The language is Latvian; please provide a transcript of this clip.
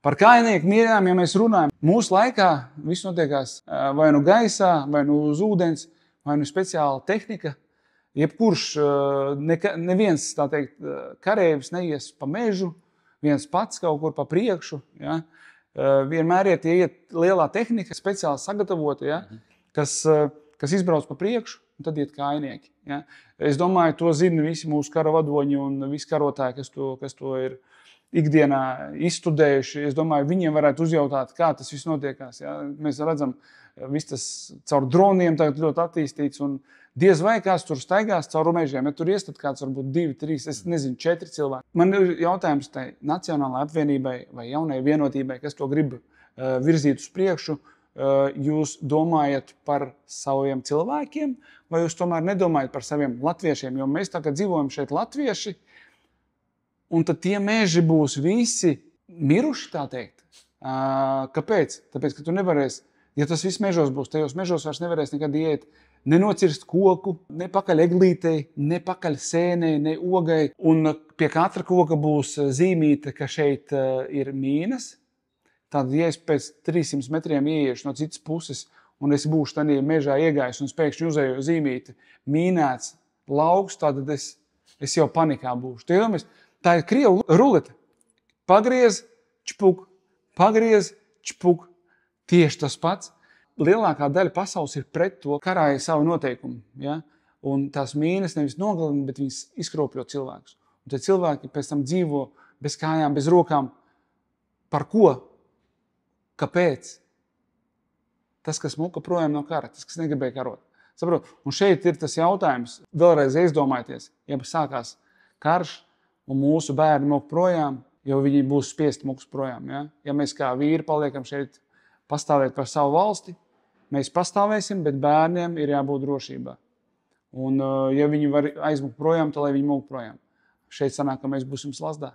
Par kājnieku mīļām, ja mēs runājam, mūsu laikā viss notiekās vai nu gaisā, vai nu uz ūdens, vai nu speciāla tehnika. Jebkurš, neviens, tā teikt, kareivis neies pa mežu, viens pats kaut kur pa priekšu. Ja? Vienmēr iet lielā tehnika, speciāli sagatavota, ja? kas izbrauc pa priekšu, un tad iet kājnieki. Ja? Es domāju, to zina visi mūsu kara vadoņi un visi karotāji, kas to ir ikdienā izstudējuši. Es domāju, viņiem varētu uzjautāt, kā tas viss notiekās. Ja? Mēs redzam, viss tas caur droniem tagad ļoti attīstīts, un diez vai kāds tur staigās caur mežiem. Ja tur ies, tad kāds varbūt 2, 3, es nezinu, 4 cilvēki. Man ir jautājums tai Nacionālajai apvienībai vai jaunai vienotībai, kas to grib virzīt uz priekšu. Jūs domājat par saviem cilvēkiem, vai jūs tomēr nedomājat par saviem latviešiem? Jo mēs tagad dzīvojam šeit latvieši, un tad tie meži būs visi miruši, tā teikt. Kāpēc? Tāpēc, ka tu nevarēsi, ja tas viss mežos būs, tajos mežos vairs nevarēs nekad iet, nenocirst koku, ne pakaļ eglītei, ne pakaļ sēnei, ne ogai. Un pie katra koka būs zīmīte, ka šeit ir mīnas. Tātad, ja es pēc 300 metriem ieiešu no citas puses, un es būšu tādā mežā iegājis un pēkšņi uzēju zīmīti mīnēts lauks, tad es jau panikā būšu. Tā ir krievu rulete. Pagriez, čpuk, pagriez, čpuk. Tieši tas pats. Lielākā daļa pasaules ir pret to, karāja savu noteikumu. Ja? Un tās mīnas nevis nogalina, bet viņas izkropļo cilvēkus. Un tad cilvēki pēc tam dzīvo bez kājām, bez rokām. Par ko? Kāpēc? Tas, kas muka projām no kara, tas, kas negribēja karot. Saprot? Un šeit ir tas jautājums. Vēlreiz izdomājieties, ja sākās karš un mūsu bērni muk projām, jo viņi būs spiesti muks projām. Ja? Ja mēs kā vīri paliekam šeit pastāvēt par savu valsti, mēs pastāvēsim, bet bērniem ir jābūt drošībā. Un ja viņi var aizmukt projām, tad lai viņi muk projām. Šeit sanāk, ka mēs būsim slazdā.